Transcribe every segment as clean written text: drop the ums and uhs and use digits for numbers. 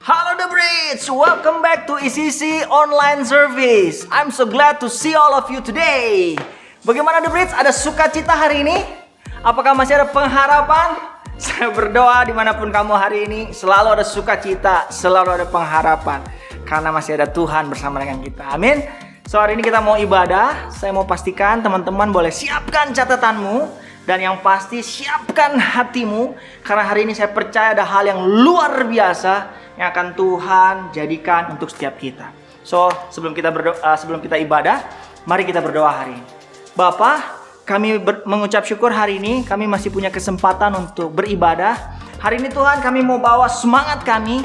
Halo The Bridge, welcome back to ECC Online Service. I'm so glad to see all of you today. Bagaimana The Bridge? Ada sukacita hari ini? Apakah masih ada pengharapan? Saya berdoa dimanapun kamu hari ini selalu ada sukacita, selalu ada pengharapan, karena masih ada Tuhan bersama dengan kita. Amin. So hari ini kita mau ibadah. Saya mau pastikan teman-teman boleh siapkan catatanmu. Dan yang pasti siapkan hatimu, karena hari ini saya percaya ada hal yang luar biasa yang akan Tuhan jadikan untuk setiap kita. So sebelum kita ibadah, mari kita berdoa hari ini. Bapa, kami mengucap syukur hari ini kami masih punya kesempatan untuk beribadah. Hari ini Tuhan, kami mau bawa semangat kami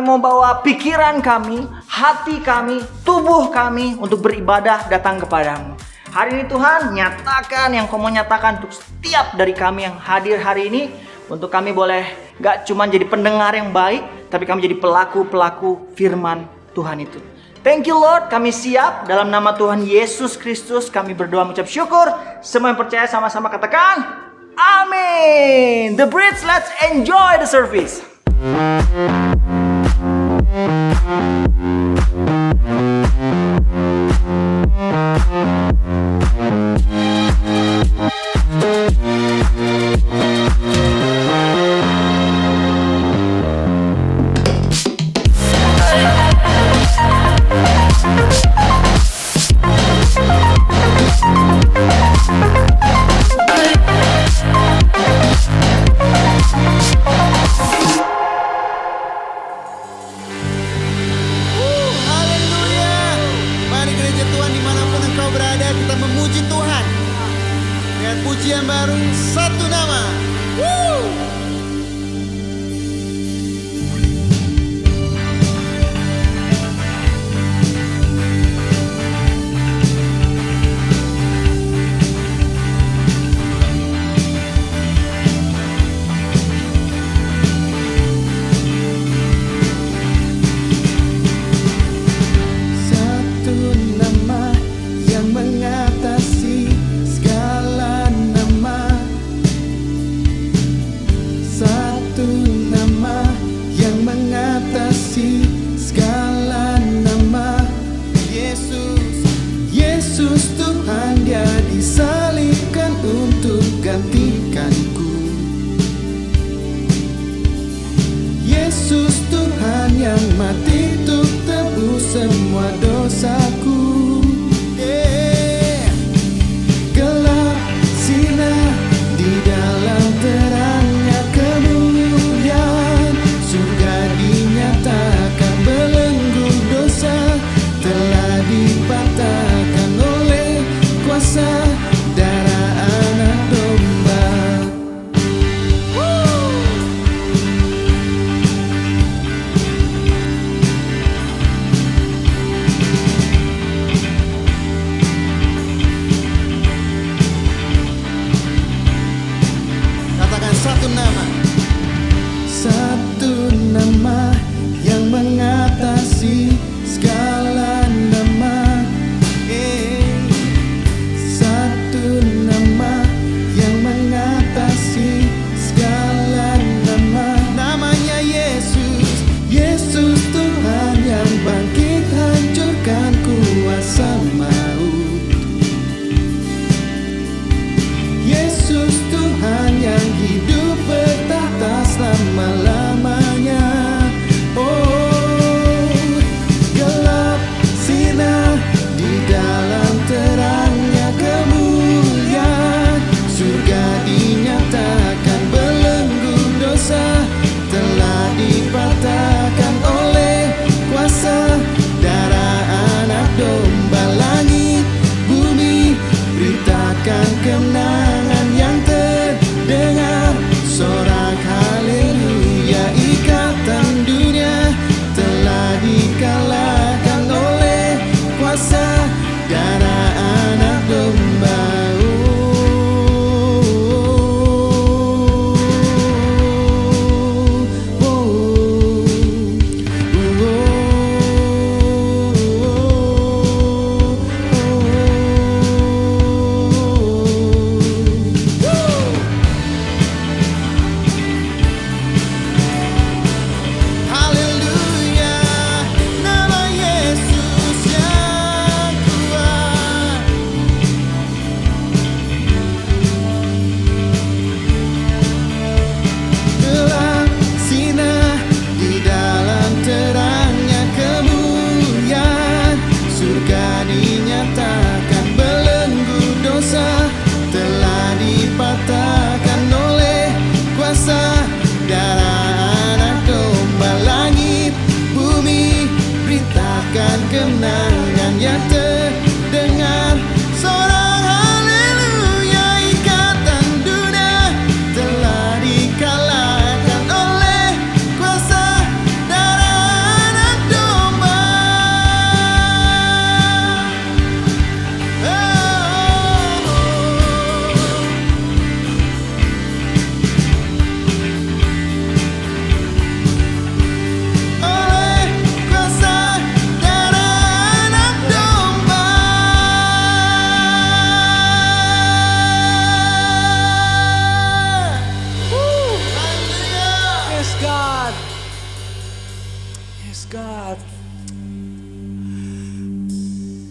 mau bawa pikiran kami, hati kami, tubuh kami untuk beribadah datang kepadamu. Hari ini Tuhan, nyatakan yang Kau mau nyatakan untuk setiap dari kami yang hadir hari ini. Untuk kami boleh gak cuma jadi pendengar yang baik, tapi kami jadi pelaku-pelaku firman Tuhan itu. Thank you Lord, kami siap. Dalam nama Tuhan Yesus Kristus kami berdoa mengucap syukur. Semua yang percaya sama-sama katakan Amin. The Bridge, let's enjoy the service. Pujian baru, satu nama. Yesus Tuhan yang mati untuk tebus semua dosaku. Gelap sinar di dalam terangnya kemuliaan, surga dinyatakan belenggu dosa telah dipatahkan oleh kuasa darah anak domba.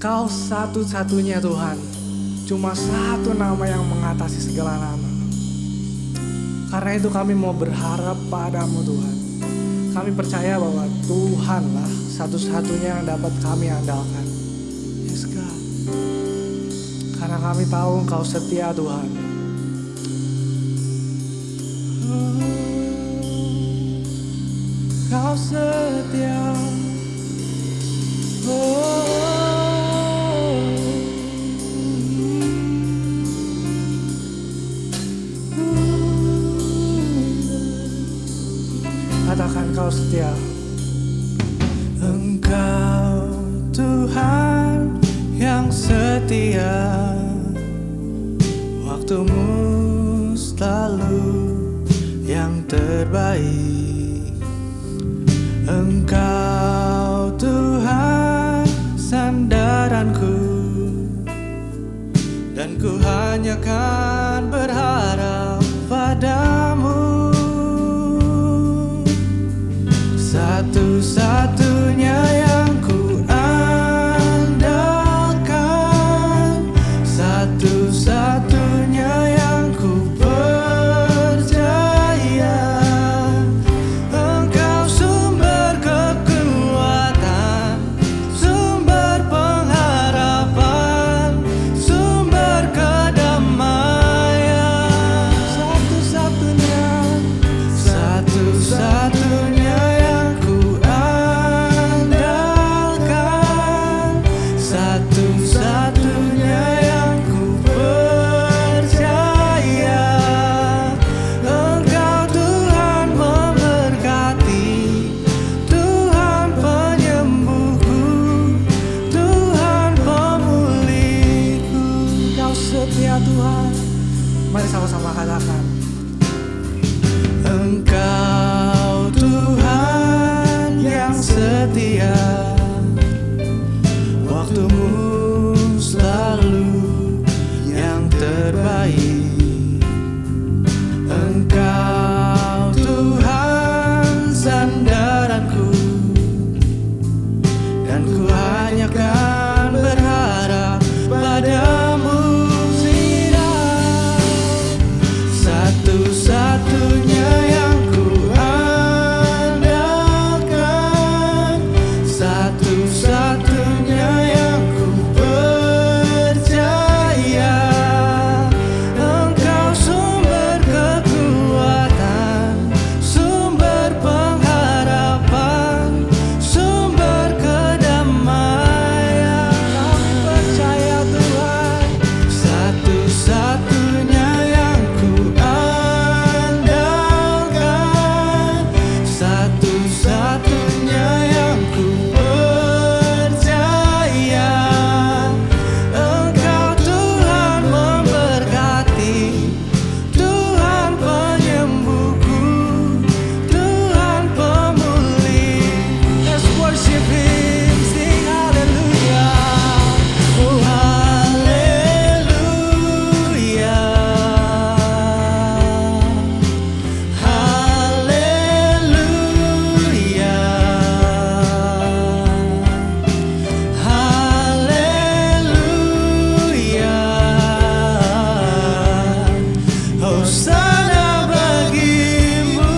Kau satu-satunya Tuhan. Cuma satu nama yang mengatasi segala nama. Karena itu kami mau berharap padamu Tuhan. Kami percaya bahwa Tuhanlah satu-satunya yang dapat kami andalkan. Yes God. Karena kami tahu Engkau setia Tuhan. Kau setia. Katakan kau setia. Engkau Tuhan yang setia, waktumu selalu yang terbaik. Engkau Tuhan sandaranku, dan ku hanya kan berharap padamu. Satu-satunya yang ku andalkan, satu-satunya yang ku percaya. Engkau sumber kekuatan, sumber pengharapan, sumber kedamaian. Satu-satunya, satu-satunya yang ku andalkan, satu-satunya yang ku percaya. Engkau Tuhan memberkati, Tuhan penyembuhku, Tuhan pemulihku. Kau setia Tuhan. Mari sama-sama katakan. Engkau Tuhan yang setia, waktumu selalu yang terbaik. Engkau Tuhan sandaranku, dan ku hanya kan berharap padamu. Satu-satunya yang ku andalkan, satu-satunya yang ku percaya. Engkau sumber kekuatan, sumber pengharapan, sumber kedamaian. Kami percaya Tuhan. Satu-satunya yang ku andalkan, satu-satunya yang ku percaya. Engkau Tuhan memberkati, Tuhan penyembuhku, Tuhan pemulih. Let's worship Him, sing hallelujah. Oh hallelujah, hallelujah, hallelujah. Hosana bagimu,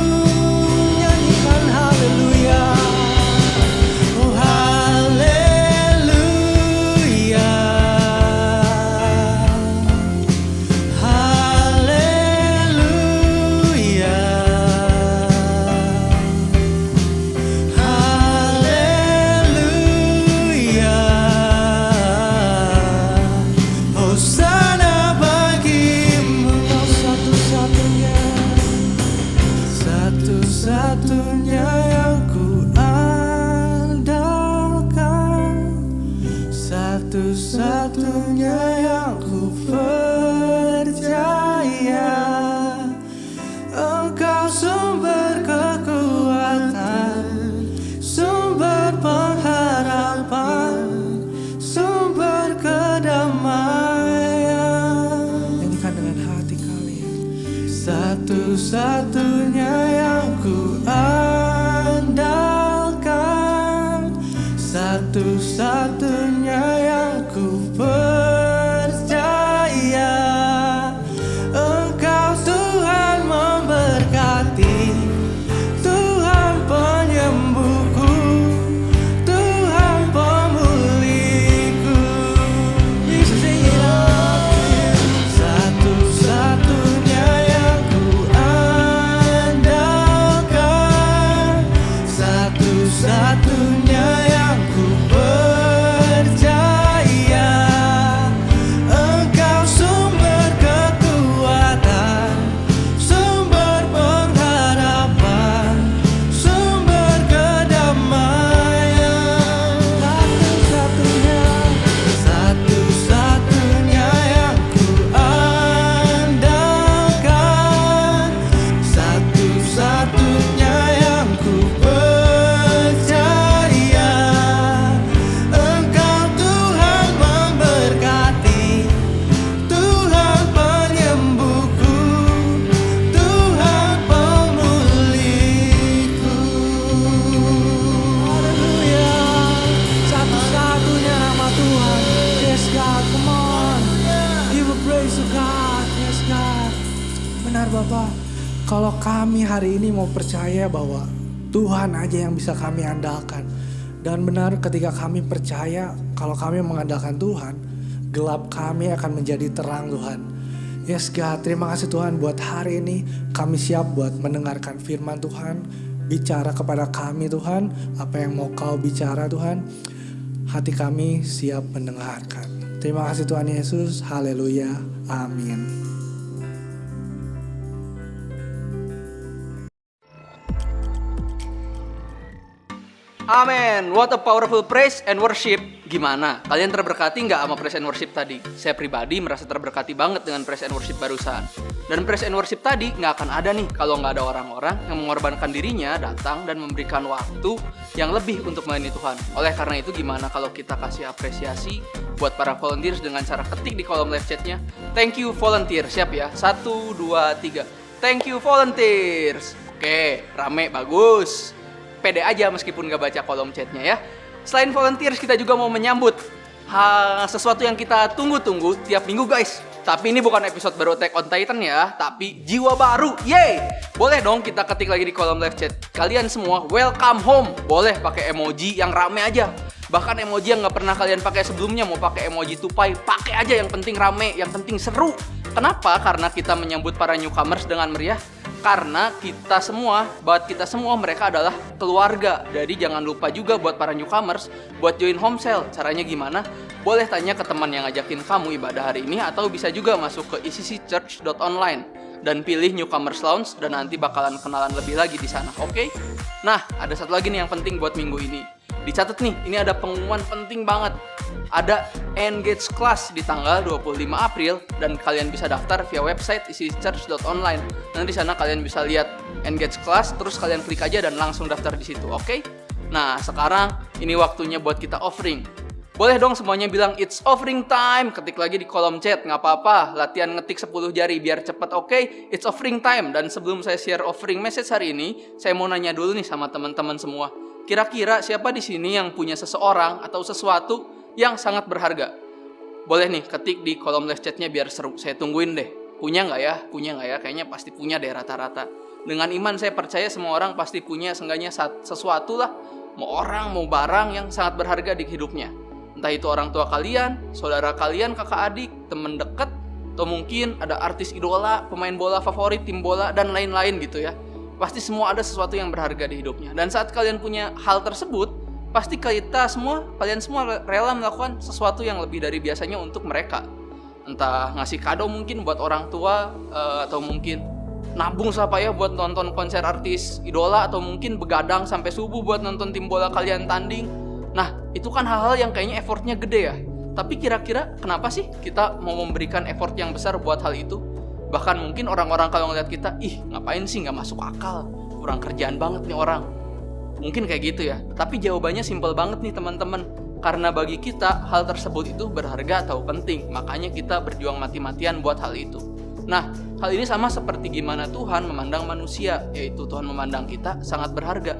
nyanyikan haleluya. Oh haleluya, haleluya, haleluya. Hosana bagimu. Kau satu-satunya, satu-satunya yang ku andalkan, satu-satunya yang ku percaya. Engkau sumber kekuatan, sumber pengharapan, sumber kedamaian. Nyanyikan dengan hati kalian. Satu-satunya yang ku andalkan, satu-satunya yang benar Bapak. Kalau kami hari ini mau percaya bahwa Tuhan aja yang bisa kami andalkan. Dan benar ketika kami percaya kalau kami mengandalkan Tuhan, gelap kami akan menjadi terang Tuhan. Yes God, terima kasih Tuhan buat hari ini kami siap buat mendengarkan firman Tuhan. Bicara kepada kami Tuhan, apa yang mau Kau bicara Tuhan, hati kami siap mendengarkan. Terima kasih Tuhan Yesus, haleluya, amin. Amen. What a powerful praise and worship. Gimana? Kalian terberkati nggak sama praise and worship tadi? Saya pribadi merasa terberkati banget dengan praise and worship barusan. Dan praise and worship tadi nggak akan ada nih kalau nggak ada orang-orang yang mengorbankan dirinya datang dan memberikan waktu yang lebih untuk melayani Tuhan. Oleh karena itu gimana kalau kita kasih apresiasi buat para volunteers dengan cara ketik di kolom live chatnya. Thank you volunteer. Siap ya? 1, 2, 3. Thank you volunteers. Oke, rame, bagus. Pede aja meskipun gak baca kolom chatnya ya. Selain volunteers, kita juga mau menyambut sesuatu yang kita tunggu-tunggu tiap minggu guys. Tapi ini bukan episode baru Attack on Titan ya, tapi jiwa baru. Yeay! Boleh dong kita ketik lagi di kolom live chat. Kalian semua welcome home. Boleh pakai emoji yang rame aja. Bahkan emoji yang gak pernah kalian pakai sebelumnya, mau pakai emoji tupai, pakai aja, yang penting rame, yang penting seru. Kenapa? Karena kita menyambut para newcomers dengan meriah. Karena kita semua, mereka adalah keluarga. Jadi jangan lupa juga buat para newcomers, buat join home cell. Caranya gimana? Boleh tanya ke teman yang ngajakin kamu ibadah hari ini, atau bisa juga masuk ke ecc.church.online dan pilih newcomers lounge, dan nanti bakalan kenalan lebih lagi di sana, oke? Nah, ada satu lagi nih yang penting buat minggu ini. Dicatat nih, ini ada pengumuman penting banget. Ada Engage Class di tanggal 25 April dan kalian bisa daftar via website ecc.church.online. Nanti di sana kalian bisa lihat Engage Class, terus kalian klik aja dan langsung daftar di situ, oke? Nah, sekarang ini waktunya buat kita offering. Boleh dong semuanya bilang it's offering time. Ketik lagi di kolom chat, nggak apa-apa. Latihan ngetik 10 jari biar cepet, oke? It's offering time. Dan sebelum saya share offering message hari ini, saya mau nanya dulu nih sama teman-teman semua. Kira-kira siapa di sini yang punya seseorang atau sesuatu yang sangat berharga? Boleh nih ketik di kolom live chatnya biar seru. Saya tungguin deh. Punya nggak ya? Kayaknya pasti punya deh rata-rata. Dengan iman saya percaya semua orang pasti punya seenggaknya sesuatu lah. Mau orang, mau barang yang sangat berharga di hidupnya. Entah itu orang tua kalian, saudara kalian, kakak adik, teman dekat, atau mungkin ada artis idola, pemain bola favorit, tim bola, dan lain-lain gitu ya. Pasti semua ada sesuatu yang berharga di hidupnya. Dan saat kalian punya hal tersebut, pasti kalian semua rela melakukan sesuatu yang lebih dari biasanya untuk mereka. Entah ngasih kado mungkin buat orang tua, atau mungkin nabung ya buat nonton konser artis idola, atau mungkin begadang sampai subuh buat nonton tim bola kalian tanding. Nah, itu kan hal-hal yang kayaknya effortnya gede ya. Tapi kira-kira kenapa sih kita mau memberikan effort yang besar buat hal itu? Bahkan mungkin orang-orang kalau ngeliat kita, ngapain sih, nggak masuk akal, kurang kerjaan banget nih orang. Mungkin kayak gitu ya. Tapi jawabannya simpel banget nih teman-teman. Karena bagi kita hal tersebut itu berharga atau penting. Makanya kita berjuang mati-matian buat hal itu. Nah, hal ini sama seperti gimana Tuhan memandang manusia, yaitu Tuhan memandang kita sangat berharga.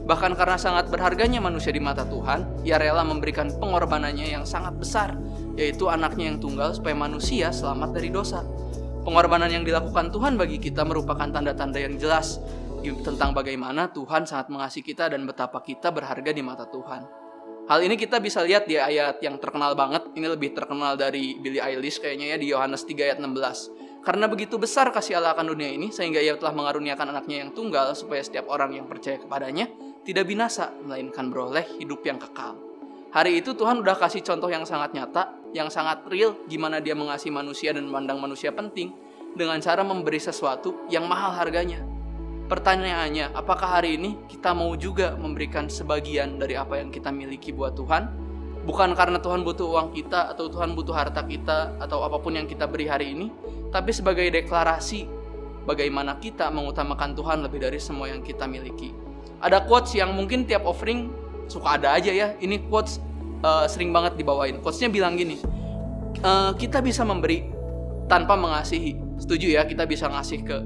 Bahkan karena sangat berharganya manusia di mata Tuhan, Ia rela memberikan pengorbanannya yang sangat besar, yaitu anaknya yang tunggal supaya manusia selamat dari dosa. Pengorbanan yang dilakukan Tuhan bagi kita merupakan tanda-tanda yang jelas tentang bagaimana Tuhan sangat mengasihi kita dan betapa kita berharga di mata Tuhan. Hal ini kita bisa lihat di ayat yang terkenal banget. Ini lebih terkenal dari Billie Eilish kayaknya ya, di Yohanes 3 ayat 16. Karena begitu besar kasih Allah akan dunia ini, sehingga Ia telah mengaruniakan anaknya yang tunggal, supaya setiap orang yang percaya kepadanya tidak binasa, melainkan beroleh hidup yang kekal. Hari itu Tuhan udah kasih contoh yang sangat nyata, yang sangat real, gimana Dia mengasihi manusia dan memandang manusia penting, dengan cara memberi sesuatu yang mahal harganya. Pertanyaannya, apakah hari ini kita mau juga memberikan sebagian dari apa yang kita miliki buat Tuhan? Bukan karena Tuhan butuh uang kita, atau Tuhan butuh harta kita, atau apapun yang kita beri hari ini, tapi sebagai deklarasi bagaimana kita mengutamakan Tuhan lebih dari semua yang kita miliki. Ada quotes yang mungkin tiap offering suka ada aja ya. Ini quotes sering banget dibawain. Quotesnya bilang gini, kita bisa memberi tanpa mengasihi. Setuju ya, kita bisa ngasih ke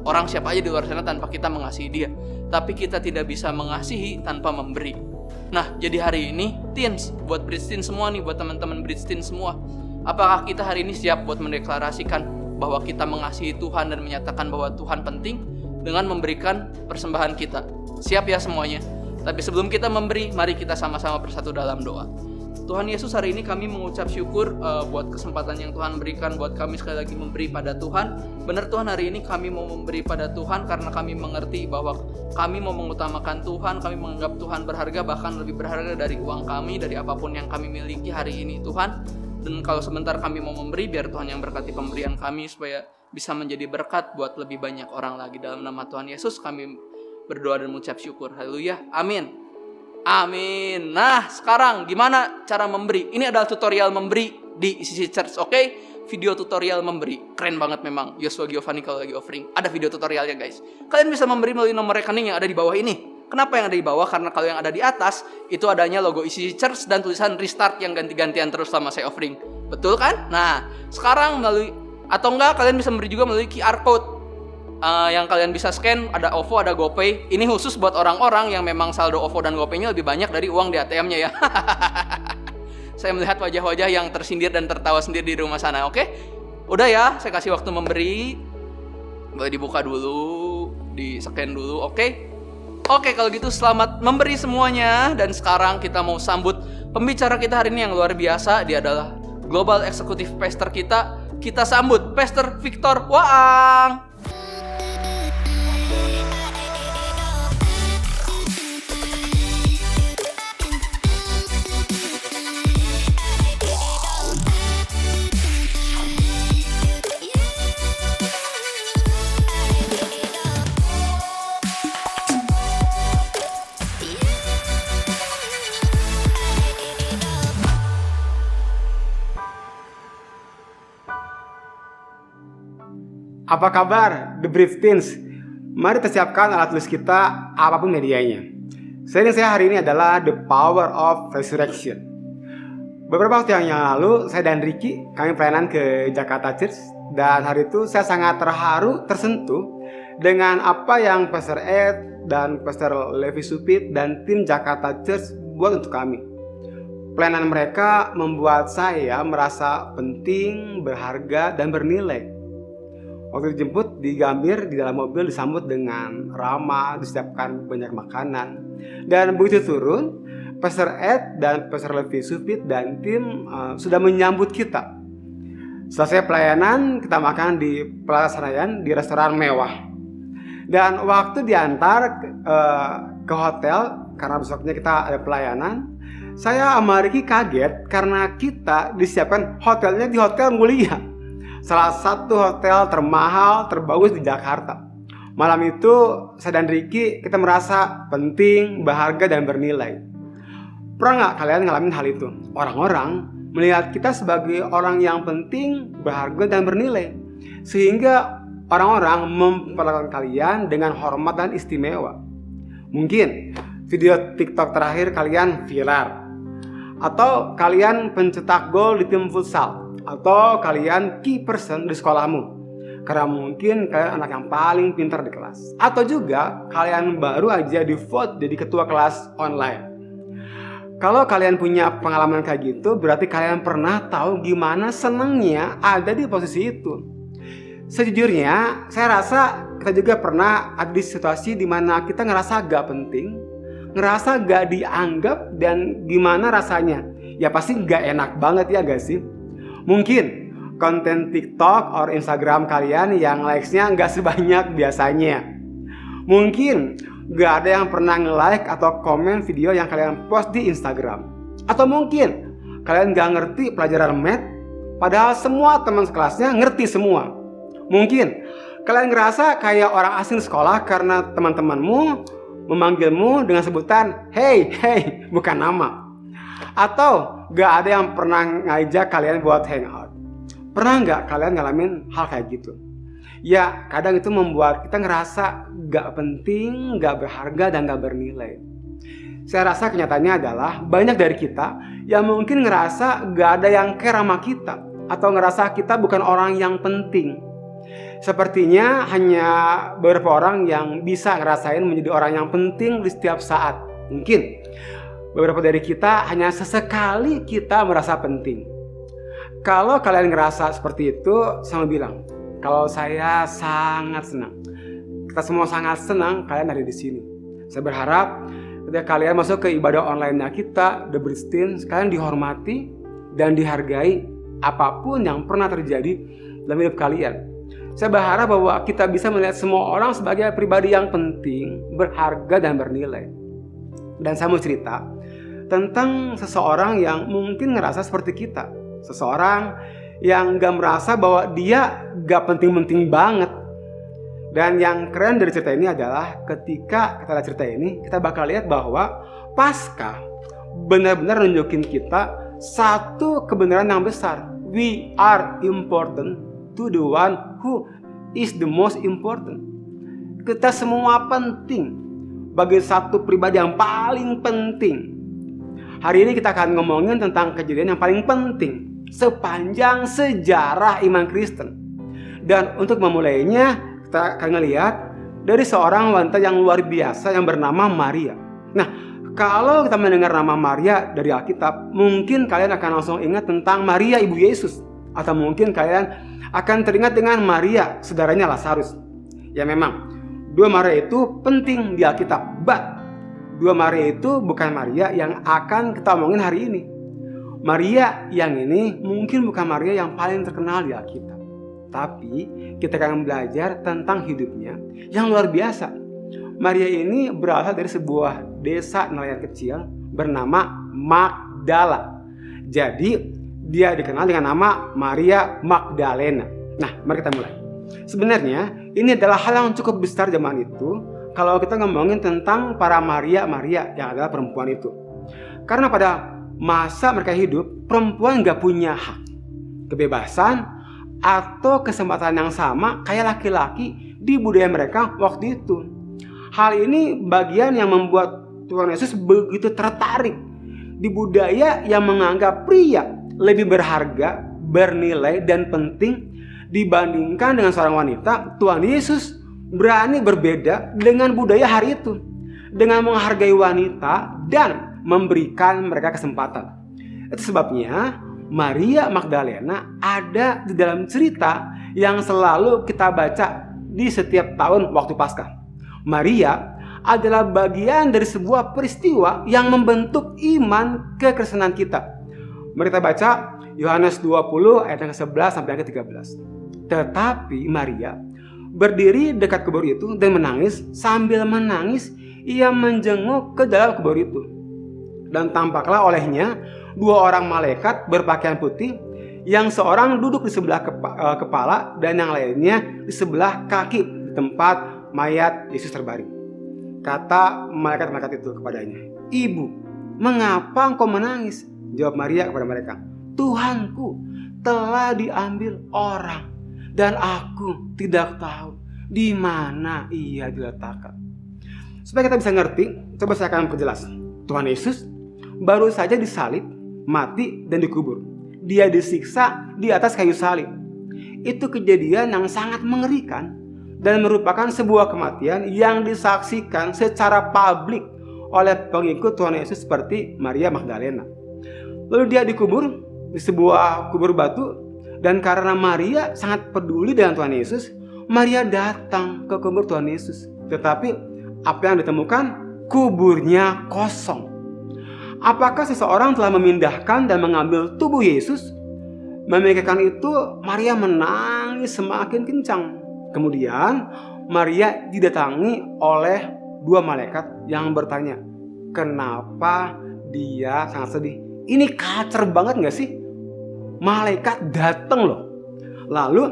orang siapa aja di luar sana tanpa kita mengasihi dia. Tapi kita tidak bisa mengasihi tanpa memberi. Nah, jadi hari ini, teens, buat Bridge Teens semua nih, buat teman-teman Bridge Teens semua, apakah kita hari ini siap buat mendeklarasikan bahwa kita mengasihi Tuhan dan menyatakan bahwa Tuhan penting dengan memberikan persembahan kita. Siap ya semuanya? Tapi sebelum kita memberi, mari kita sama-sama bersatu dalam doa. Tuhan Yesus, hari ini kami mengucap syukur buat kesempatan yang Tuhan berikan buat kami sekali lagi memberi pada Tuhan. Benar Tuhan, hari ini kami mau memberi pada Tuhan karena kami mengerti bahwa kami mau mengutamakan Tuhan. Kami menganggap Tuhan berharga, bahkan lebih berharga dari uang kami, dari apapun yang kami miliki hari ini Tuhan. Dan kalau sebentar kami mau memberi, biar Tuhan yang berkati pemberian kami supaya bisa menjadi berkat buat lebih banyak orang lagi. Dalam nama Tuhan Yesus kami berdoa dan mengucap syukur. Haleluya, amin. Amin. Nah, sekarang gimana cara memberi? Ini adalah tutorial memberi di ICC Church, oke? Video tutorial memberi. Keren banget memang. Yosua Giovanni kalau lagi offering. Ada video tutorialnya guys. Kalian bisa memberi melalui nomor rekening yang ada di bawah ini. Kenapa yang ada di bawah? Karena kalau yang ada di atas, itu adanya logo ICC Church dan tulisan restart yang ganti-gantian terus selama saya offering. Betul kan? Nah, sekarang melalui, atau enggak kalian bisa memberi juga melalui QR Code. Yang kalian bisa scan, ada OVO, ada GoPay. Ini khusus buat orang-orang yang memang saldo OVO dan GoPay-nya lebih banyak dari uang di ATM-nya ya. Saya melihat wajah-wajah yang tersindir dan tertawa sendiri di rumah sana, oke? Udah ya, saya kasih waktu memberi. Boleh dibuka dulu, di-scan dulu, oke? Oke, kalau gitu selamat memberi semuanya. Dan sekarang kita mau sambut pembicara kita hari ini yang luar biasa. Dia adalah Global Executive Pastor kita. Kita sambut Pastor Victor Waang. Apa kabar, The Brief Teens? Mari kita siapkan alat tulis kita, apapun medianya. Sharing saya hari ini adalah The Power of Resurrection. Beberapa waktu yang lalu, saya dan Ricky, kami pelayanan ke Jakarta Church. Dan hari itu saya sangat terharu, tersentuh dengan apa yang Pastor Ed dan Pastor Levi Supit dan tim Jakarta Church buat untuk kami. Pelayanan mereka membuat saya merasa penting, berharga, dan bernilai. Waktu dijemput di Gambir, di dalam mobil disambut dengan ramah, disiapkan banyak makanan. Dan begitu turun, Pastor Ed dan Pastor Levi Supit dan tim sudah menyambut kita. Selesai pelayanan, kita makan di Plaza Senayan di restoran mewah. Dan waktu diantar ke hotel, karena besoknya kita ada pelayanan, saya sama Ricky kaget karena kita disiapkan hotelnya di hotel mulia. Salah satu hotel termahal, terbagus di Jakarta. Malam itu, saya dan Ricky, kita merasa penting, berharga, dan bernilai. Pernah nggak kalian ngalamin hal itu? Orang-orang melihat kita sebagai orang yang penting, berharga, dan bernilai. Sehingga orang-orang memperlakukan kalian dengan hormat dan istimewa. Mungkin video TikTok terakhir kalian viral. Atau kalian pencetak gol di tim futsal. Atau kalian key person di sekolahmu karena mungkin kalian anak yang paling pintar di kelas. Atau juga kalian baru aja di vote jadi ketua kelas online. Kalau kalian punya pengalaman kayak gitu, berarti kalian pernah tahu gimana senangnya ada di posisi itu. Sejujurnya, saya rasa kita juga pernah ada di situasi dimana kita ngerasa gak penting, ngerasa gak dianggap, dan gimana rasanya. Ya pasti gak enak banget ya gak sih? Mungkin konten TikTok atau Instagram kalian yang likes-nya nggak sebanyak biasanya. Mungkin nggak ada yang pernah nge-like atau komen video yang kalian post di Instagram. Atau mungkin kalian nggak ngerti pelajaran math, padahal semua teman sekelasnya ngerti semua. Mungkin kalian ngerasa kayak orang asing di sekolah karena teman-temanmu memanggilmu dengan sebutan hey, bukan nama. Atau gak ada yang pernah ngajak kalian buat hangout. Pernah gak kalian ngalamin hal kayak gitu? Ya kadang itu membuat kita ngerasa gak penting, gak berharga, dan gak bernilai. Saya rasa kenyataannya adalah banyak dari kita yang mungkin ngerasa gak ada yang care sama kita, atau ngerasa kita bukan orang yang penting. Sepertinya hanya beberapa orang yang bisa ngerasain menjadi orang yang penting di setiap saat. Mungkin beberapa dari kita hanya sesekali kita merasa penting. Kalau kalian ngerasa seperti itu, saya mau bilang, kalau saya sangat senang. Kita semua sangat senang kalian ada di sini. Saya berharap ketika kalian masuk ke ibadah online-nya kita, The Bridge Teens, kalian dihormati dan dihargai apapun yang pernah terjadi dalam hidup kalian. Saya berharap bahwa kita bisa melihat semua orang sebagai pribadi yang penting, berharga dan bernilai. Dan saya mau cerita tentang seseorang yang mungkin ngerasa seperti kita. Seseorang yang gak merasa bahwa dia gak penting-penting banget. Dan yang keren dari cerita ini adalah ketika kita lihat cerita ini, kita bakal lihat bahwa Paskah benar-benar nunjukin kita satu kebenaran yang besar. We are important to the one who is the most important. Kita semua penting bagi satu pribadi yang paling penting. Hari ini kita akan ngomongin tentang kejadian yang paling penting sepanjang sejarah iman Kristen. Dan untuk memulainya, kita akan ngelihat dari seorang wanita yang luar biasa yang bernama Maria. Nah, kalau kita mendengar nama Maria dari Alkitab, mungkin kalian akan langsung ingat tentang Maria ibu Yesus. Atau mungkin kalian akan teringat dengan Maria, saudaranya Lazarus. Ya memang, dua Maria itu penting di Alkitab. But, dua Maria itu bukan Maria yang akan kita omongin hari ini. Maria yang ini mungkin bukan Maria yang paling terkenal di Alkitab. Tapi kita akan belajar tentang hidupnya yang luar biasa. Maria ini berasal dari sebuah desa nelayan kecil bernama Magdala. Jadi dia dikenal dengan nama Maria Magdalena. Nah, mari kita mulai. Sebenarnya ini adalah hal yang cukup besar zaman itu kalau kita ngomongin tentang para Maria yang adalah perempuan itu. Karena pada masa mereka hidup, perempuan gak punya hak, kebebasan, atau kesempatan yang sama kayak laki-laki di budaya mereka waktu itu. Hal ini bagian yang membuat Tuhan Yesus begitu tertarik di budaya yang menganggap pria lebih berharga, bernilai, dan penting dibandingkan dengan seorang wanita. Tuhan Yesus berani berbeda dengan budaya hari itu dengan menghargai wanita dan memberikan mereka kesempatan. Itu sebabnya Maria Magdalena ada di dalam cerita yang selalu kita baca di setiap tahun waktu Paskah. Maria adalah bagian dari sebuah peristiwa yang membentuk iman kekristenan kita. Mari kita baca Yohanes 20 ayat yang ke-11 sampai yang ke-13. Tetapi Maria berdiri dekat kubur itu dan menangis. Sambil menangis ia menjenguk ke dalam kubur itu. Dan tampaklah olehnya dua orang malaikat berpakaian putih, yang seorang duduk di sebelah kepala dan yang lainnya di sebelah kaki di tempat mayat Yesus terbaring. Kata malaikat-malaikat itu kepadanya, "Ibu, mengapa engkau menangis?" Jawab Maria kepada mereka, "Tuhanku telah diambil orang dan aku tidak tahu di mana ia diletakkan." Supaya kita bisa ngerti, coba saya akan perjelas. Tuhan Yesus baru saja disalib, mati, dan dikubur. Dia disiksa di atas kayu salib. Itu kejadian yang sangat mengerikan dan merupakan sebuah kematian yang disaksikan secara publik oleh pengikut Tuhan Yesus seperti Maria Magdalena. Lalu dia dikubur di sebuah kubur batu, dan karena Maria sangat peduli dengan Tuhan Yesus, Maria datang ke kubur Tuhan Yesus. Tetapi apa yang ditemukan? Kuburnya kosong. Apakah seseorang telah memindahkan dan mengambil tubuh Yesus? Memikirkan itu, Maria menangis semakin kencang. Kemudian Maria didatangi oleh dua malaikat yang bertanya, kenapa dia sangat sedih? Ini kacer banget gak sih? Malaikat datang loh. Lalu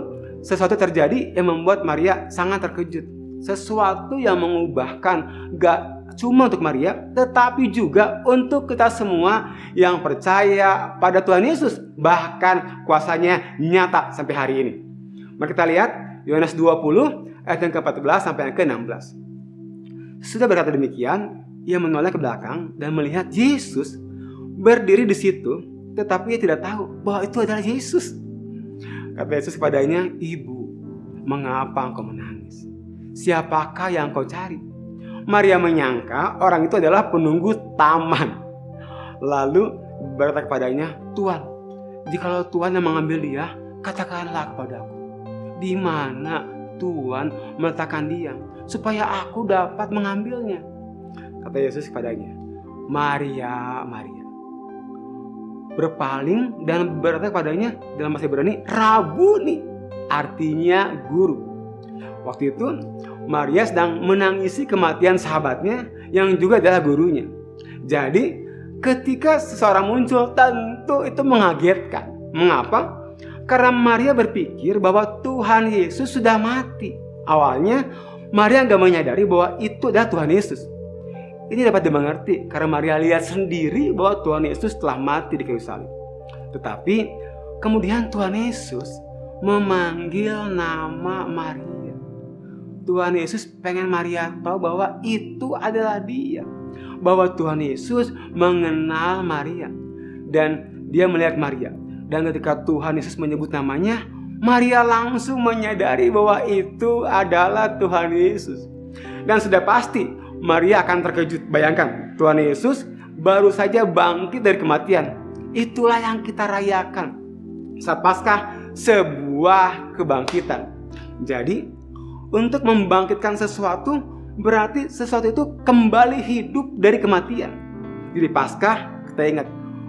sesuatu terjadi yang membuat Maria sangat terkejut. Sesuatu yang mengubahkan gak cuma untuk Maria, tetapi juga untuk kita semua yang percaya pada Tuhan Yesus. Bahkan kuasanya nyata sampai hari ini. Mari kita lihat Yohanes 20 ayat yang ke-14 sampai yang ke-16. Sudah berkata demikian, ia menoleh ke belakang dan melihat Yesus berdiri di situ, tetapi ia tidak tahu bahwa itu adalah Yesus. Kata Yesus kepadanya, "Ibu, mengapa engkau menangis? Siapakah yang kau cari?" Maria menyangka orang itu adalah penunggu taman. Lalu berkata kepadanya, "Tuhan, jikalau Tuhan yang mengambil dia, katakanlah kepadaku, di mana Tuhan meletakkan dia supaya aku dapat mengambilnya. Kata Yesus kepadanya, Maria, Maria. Berpaling dan berkata kepadanya dalam bahasa Ibrani, Rabuni, artinya guru. Waktu itu Maria sedang menangisi kematian sahabatnya yang juga adalah gurunya. Jadi ketika seseorang muncul, tentu itu mengagetkan. Mengapa? Karena Maria berpikir bahwa Tuhan Yesus sudah mati. Awalnya Maria nggak menyadari bahwa itu adalah Tuhan Yesus. Ini dapat dimengerti karena Maria lihat sendiri bahwa Tuhan Yesus telah mati di kayu salib. Tetapi kemudian Tuhan Yesus memanggil nama Maria. Tuhan Yesus pengen Maria tahu bahwa itu adalah dia. Bahwa Tuhan Yesus mengenal Maria. Dan dia melihat Maria. Dan ketika Tuhan Yesus menyebut namanya, Maria langsung menyadari bahwa itu adalah Tuhan Yesus. Dan sudah pasti Maria akan terkejut. Bayangkan, Tuhan Yesus baru saja bangkit dari kematian. Itulah yang kita rayakan saat Paskah, sebuah kebangkitan. Jadi, untuk membangkitkan sesuatu berarti sesuatu itu kembali hidup dari kematian. Jadi Paskah kita ingat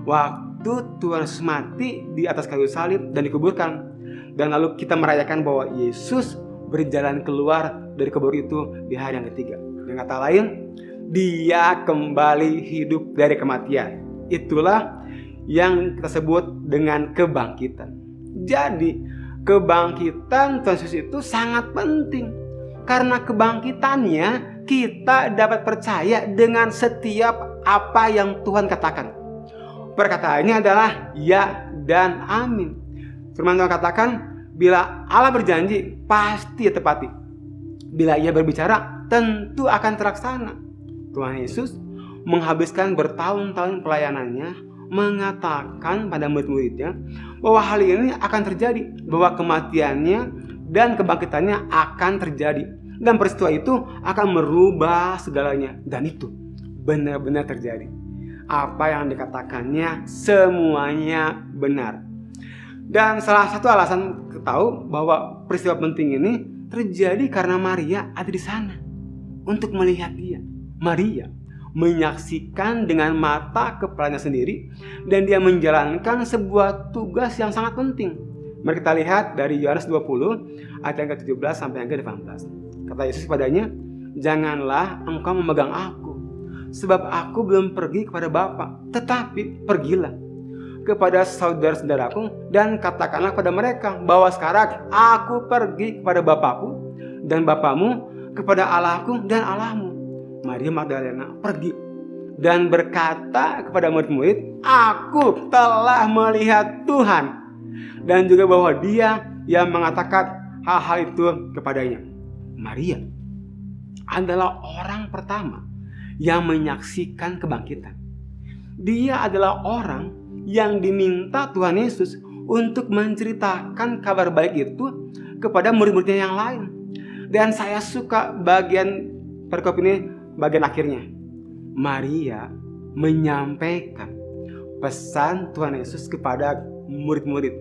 waktu Tuhan Yesus mati di atas kayu salib dan dikuburkan. Dan lalu kita merayakan bahwa Yesus berjalan keluar dari kubur itu di hari yang ketiga. Dengan kata lain, dia kembali hidup dari kematian. Itulah yang kita sebut dengan kebangkitan. Jadi kebangkitan Tuhan Yesus itu sangat penting. Karena kebangkitannya kita dapat percaya dengan setiap apa yang Tuhan katakan. Perkataannya adalah ya dan amin. Firman Tuhan katakan, bila Allah berjanji pasti tepati. Bila ia berbicara tentu akan terlaksana. Tuhan Yesus menghabiskan bertahun-tahun pelayanannya mengatakan pada murid-muridnya bahwa hal ini akan terjadi, bahwa kematiannya dan kebangkitannya akan terjadi, dan peristiwa itu akan merubah segalanya. Dan itu benar-benar terjadi. Apa yang dikatakannya semuanya benar. Dan salah satu alasan kita tahu bahwa peristiwa penting ini terjadi karena Maria ada di sana untuk melihat dia. Maria menyaksikan dengan mata kepalanya sendiri dan dia menjalankan sebuah tugas yang sangat penting. Mari kita lihat dari Yohanes 20 ayat yang ke-17 sampai yang ke-18. Kata Yesus kepadanya, janganlah engkau memegang aku, sebab aku belum pergi kepada Bapa, tetapi pergilah kepada saudara-saudaraku dan katakanlah kepada mereka bahwa sekarang aku pergi kepada Bapakku dan Bapamu, kepada Allahku dan Allahmu. Maria Magdalena pergi dan berkata kepada murid-murid, aku telah melihat Tuhan. Dan juga bahwa dia yang mengatakan hal-hal itu kepadanya. Maria adalah orang pertama yang menyaksikan kebangkitan. Dia adalah orang yang diminta Tuhan Yesus untuk menceritakan kabar baik itu kepada murid-muridnya yang lain. Dan saya suka bagian perikop ini, bagian akhirnya. Maria menyampaikan pesan Tuhan Yesus kepada murid-murid.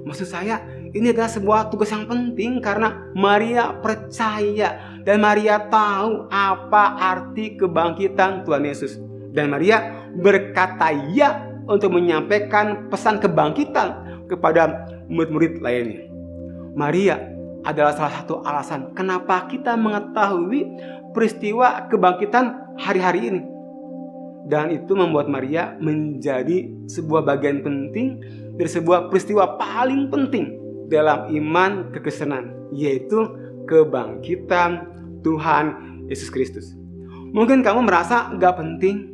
Maksud saya, ini adalah sebuah tugas yang penting karena Maria percaya dan Maria tahu apa arti kebangkitan Tuhan Yesus. Dan Maria berkata ya untuk menyampaikan pesan kebangkitan kepada murid-murid lainnya. Maria adalah salah satu alasan kenapa kita mengetahui peristiwa kebangkitan hari-hari ini. Dan itu membuat Maria menjadi sebuah bagian penting dari sebuah peristiwa paling penting dalam iman kekristenan, yaitu kebangkitan Tuhan Yesus Kristus. Mungkin kamu merasa gak penting,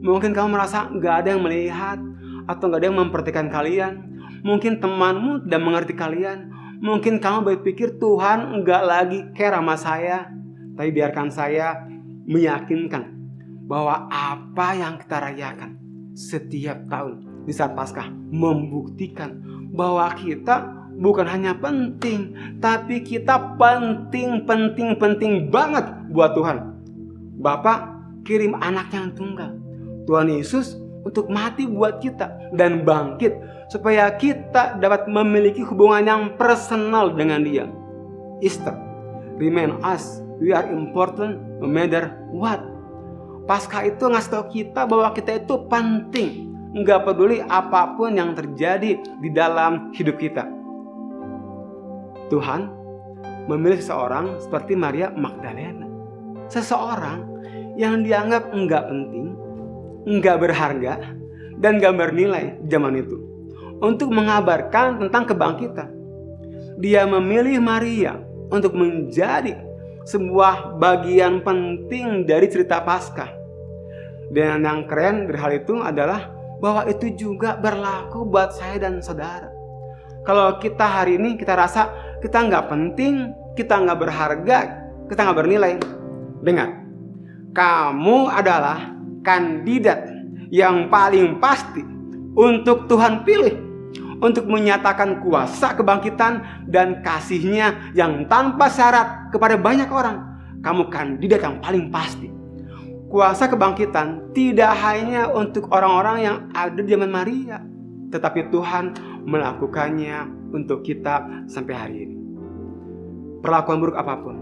mungkin kamu merasa gak ada yang melihat atau gak ada yang memperhatikan kalian. Mungkin temanmu tidak mengerti kalian. Mungkin kamu berpikir Tuhan gak lagi care sama saya. Tapi biarkan saya meyakinkan bahwa apa yang kita rayakan setiap tahun di saat Paskah membuktikan bahwa kita bukan hanya penting, tapi kita penting banget buat Tuhan. Bapa kirim anaknya yang tunggal. Tuhan Yesus untuk mati buat kita dan bangkit supaya kita dapat memiliki hubungan yang personal dengan Dia. Easter remind us we are important no matter what. Paskah itu ngasih tahu kita bahwa kita itu penting, nggak peduli apapun yang terjadi di dalam hidup kita. Tuhan memilih seseorang seperti Maria Magdalena, seseorang yang dianggap nggak penting, nggak berharga, dan nggak bernilai zaman itu, untuk mengabarkan tentang kebangkitan. Dia memilih Maria untuk menjadi sebuah bagian penting dari cerita Paskah. Dan yang keren dari hal itu adalah bahwa itu juga berlaku buat saya dan saudara. Kalau kita hari ini kita rasa kita nggak penting, kita nggak berharga, kita nggak bernilai, dengar, kamu adalah kandidat yang paling pasti untuk Tuhan pilih untuk menyatakan kuasa kebangkitan dan kasih-Nya yang tanpa syarat kepada banyak orang. Kamu kandidat yang paling pasti. Kuasa kebangkitan tidak hanya untuk orang-orang yang ada di zaman Maria, tetapi Tuhan melakukannya untuk kita sampai hari ini. Perlakuan buruk apapun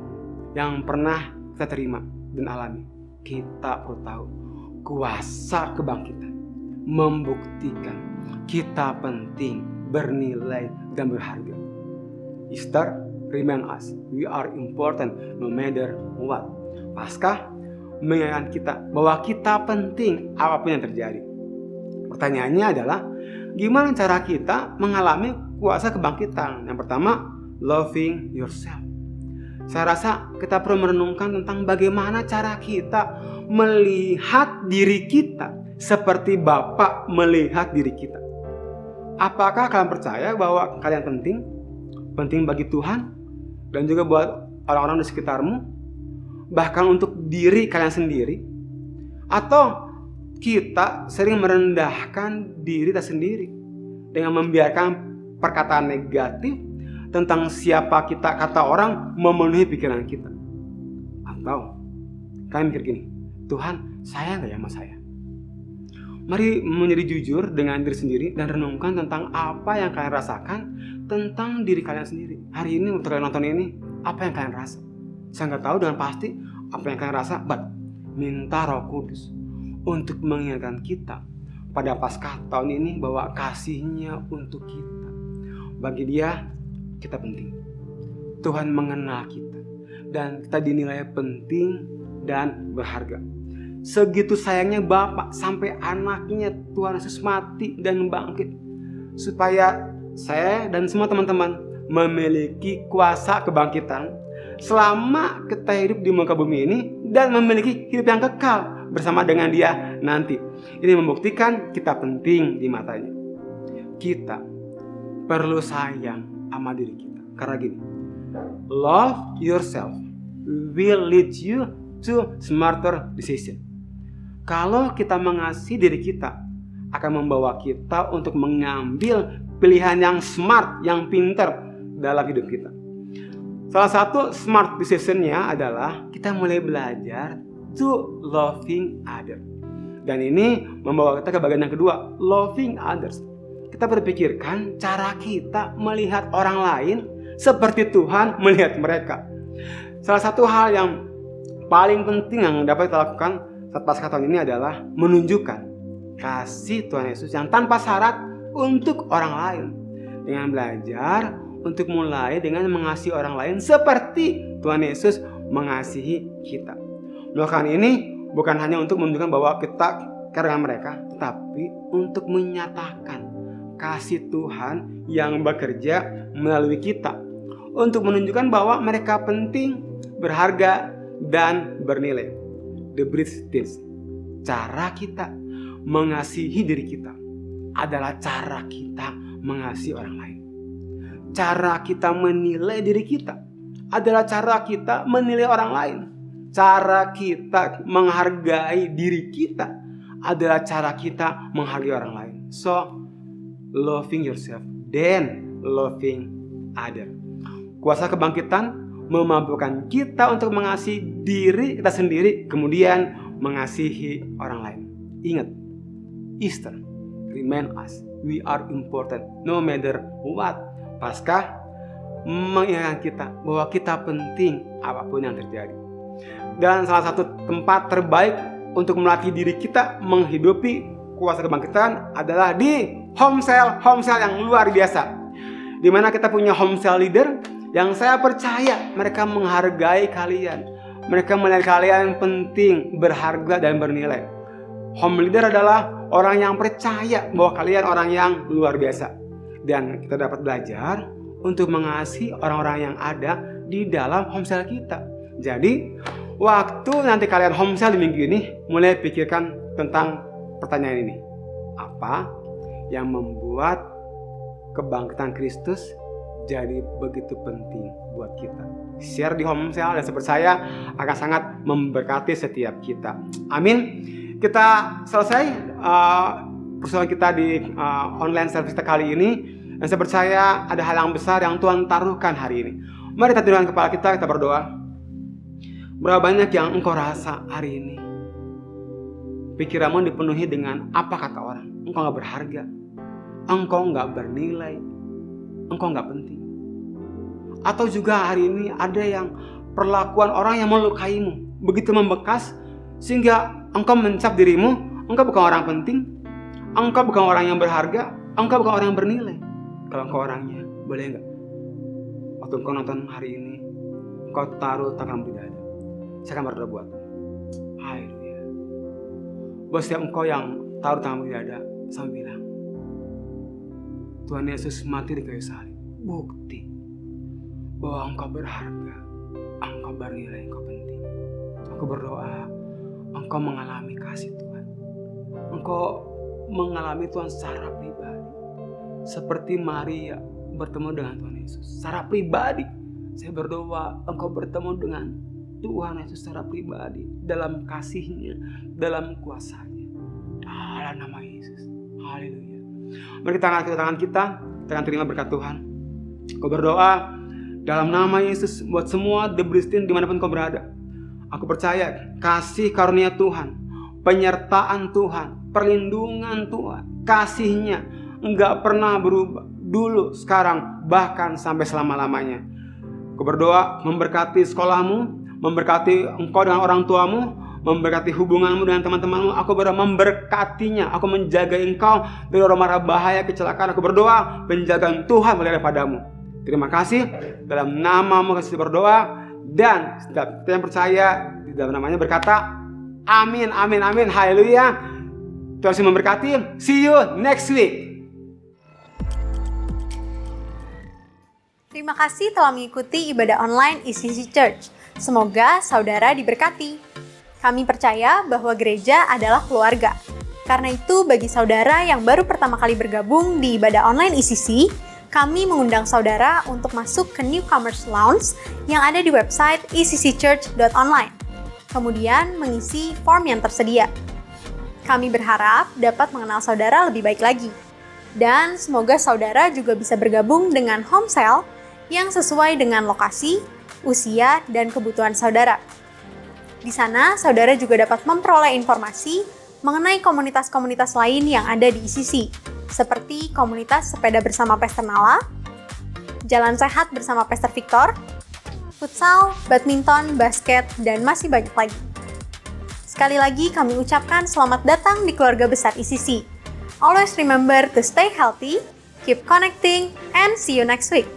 yang pernah kita terima dan alami, kita perlu tahu kuasa kebangkitan membuktikan kita penting, bernilai, dan berharga. Easter remind us we are important no matter what. Paskah mengingatkan kita bahwa kita penting apapun yang terjadi. Pertanyaannya adalah gimana cara kita mengalami kuasa kebangkitan? Yang pertama, loving yourself. Saya rasa kita perlu merenungkan tentang bagaimana cara kita melihat diri kita seperti Bapa melihat diri kita. Apakah kalian percaya bahwa kalian penting? Penting bagi Tuhan dan juga buat orang-orang di sekitarmu? Bahkan untuk diri kalian sendiri? Atau kita sering merendahkan diri kita sendiri dengan membiarkan perkataan negatif tentang siapa kita, kata orang, memenuhi pikiran kita? Atau kalian mikir gini, Tuhan sayang gak ya sama saya? Mari menjadi jujur dengan diri sendiri dan renungkan tentang apa yang kalian rasakan tentang diri kalian sendiri. Hari ini waktu kalian nonton ini, apa yang kalian rasa? Saya nggak tahu dengan pasti apa yang kalian rasa, but minta Roh Kudus untuk mengingatkan kita pada Paskah tahun ini bahwa kasih-Nya untuk kita. Bagi Dia, kita penting. Tuhan mengenal kita dan kita dinilai penting dan berharga. Segitu sayangnya Bapa sampai anaknya Tuhan Yesus mati dan bangkit supaya saya dan semua teman-teman memiliki kuasa kebangkitan selama kita hidup di muka bumi ini dan memiliki hidup yang kekal bersama dengan Dia nanti. Ini membuktikan kita penting di matanya. Kita perlu sayang sama diri kita. Karena gini, love yourself will lead you to smarter decision. Kalau kita mengasihi diri kita, akan membawa kita untuk mengambil pilihan yang smart, yang pintar dalam hidup kita. Salah satu smart decision-nya adalah kita mulai belajar to loving others. Dan ini membawa kita ke bagian yang kedua, loving others. Kita berpikirkan cara kita melihat orang lain seperti Tuhan melihat mereka. Salah satu hal yang paling penting yang dapat kita lakukan saat Paskah tahun ini adalah menunjukkan kasih Tuhan Yesus yang tanpa syarat untuk orang lain. Dengan belajar untuk mulai dengan mengasihi orang lain seperti Tuhan Yesus mengasihi kita. Melakukan ini bukan hanya untuk menunjukkan bahwa kita care dengan mereka, tetapi untuk menyatakan kasih Tuhan yang bekerja melalui kita. Untuk menunjukkan bahwa mereka penting, berharga, dan bernilai. The British, cara kita mengasihi diri kita adalah cara kita mengasihi orang lain. Cara kita menilai diri kita adalah cara kita menilai orang lain. Cara kita menghargai diri kita adalah cara kita menghargai orang lain. So, loving yourself, then loving others. Kuasa kebangkitan memampukan kita untuk mengasihi diri kita sendiri, kemudian mengasihi orang lain. Ingat, Easter remind us we are important no matter what. Paskah mengingatkan kita bahwa kita penting apapun yang terjadi. Dan salah satu tempat terbaik untuk melatih diri kita menghidupi kuasa kebangkitan adalah di home cell yang luar biasa. Di mana kita punya home cell leader yang saya percaya mereka menghargai kalian. Mereka melihat kalian penting, berharga dan bernilai. Home leader adalah orang yang percaya bahwa kalian orang yang luar biasa. Dan kita dapat belajar untuk mengasihi orang-orang yang ada di dalam home cell kita. Jadi, waktu nanti kalian home cell di minggu ini, mulai pikirkan tentang pertanyaan ini. Apa yang membuat kebangkitan Kristus jadi begitu penting buat kita? Share di home cell dan saya akan sangat memberkati setiap kita. Amin. Kita selesai persoalan kita di online service kita kali ini. Dan saya percaya ada hal yang besar yang Tuhan taruhkan hari ini. Mari kita tundukkan kepala kita berdoa. Berapa banyak yang engkau rasa hari ini pikiranmu dipenuhi dengan apa kata orang? Engkau gak berharga, engkau gak bernilai, engkau gak penting. Atau juga hari ini ada yang perlakuan orang yang melukaimu begitu membekas sehingga engkau mencap dirimu, engkau bukan orang penting, engkau bukan orang yang berharga, engkau bukan orang yang bernilai. Kalau engkau orangnya, boleh gak waktu engkau nonton hari ini, engkau taruh tanganmu di dada. Saya akan berdoa buatmu. Haleluya. Buat setiap engkau yang taruh tanganmu di dada, sama bilang, Tuhan Yesus mati di kayu salib. Bukti bahwa engkau berharga, engkau bernilai, engkau penting. Aku berdoa, engkau mengalami kasih Tuhan. Engkau mengalami Tuhan secara pribadi. Seperti Maria bertemu dengan Tuhan Yesus secara pribadi. Saya berdoa engkau bertemu dengan Tuhan Yesus secara pribadi, dalam kasih-Nya, dalam kuasa-Nya, dalam nama Yesus. Haleluya. Mari kita angkat tangan kita akan terima berkat Tuhan. Kau berdoa dalam nama Yesus buat semua The Bristin dimanapun kau berada. Aku percaya kasih karunia Tuhan, penyertaan Tuhan, perlindungan Tuhan, kasih-Nya enggak pernah berubah, dulu, sekarang, bahkan sampai selama-lamanya. Aku berdoa memberkati sekolahmu, memberkati engkau dengan orang tuamu, memberkati hubunganmu dengan teman-temanmu. Aku berdoa memberkatinya, aku menjaga engkau dari orang marah bahaya, kecelakaan. Aku berdoa penjagaan Tuhan melihat padamu. Terima kasih, dalam namamu kasih berdoa, dan setiap kita yang percaya di dalam namanya berkata amin, amin, amin, haleluya. Tuhan Yesus memberkati. See you next week. Terima kasih telah mengikuti ibadah online ECC Church. Semoga saudara diberkati. Kami percaya bahwa gereja adalah keluarga. Karena itu, bagi saudara yang baru pertama kali bergabung di ibadah online ECC, kami mengundang saudara untuk masuk ke Newcomers Lounge yang ada di website eccchurch.online. Kemudian mengisi form yang tersedia. Kami berharap dapat mengenal saudara lebih baik lagi. Dan semoga saudara juga bisa bergabung dengan home cell yang sesuai dengan lokasi, usia, dan kebutuhan saudara. Di sana, saudara juga dapat memperoleh informasi mengenai komunitas-komunitas lain yang ada di ECC, seperti komunitas sepeda bersama Pastor Nala, jalan sehat bersama Pastor Victor, futsal, badminton, basket, dan masih banyak lagi. Sekali lagi kami ucapkan selamat datang di keluarga besar ECC. Always remember to stay healthy, keep connecting, and see you next week.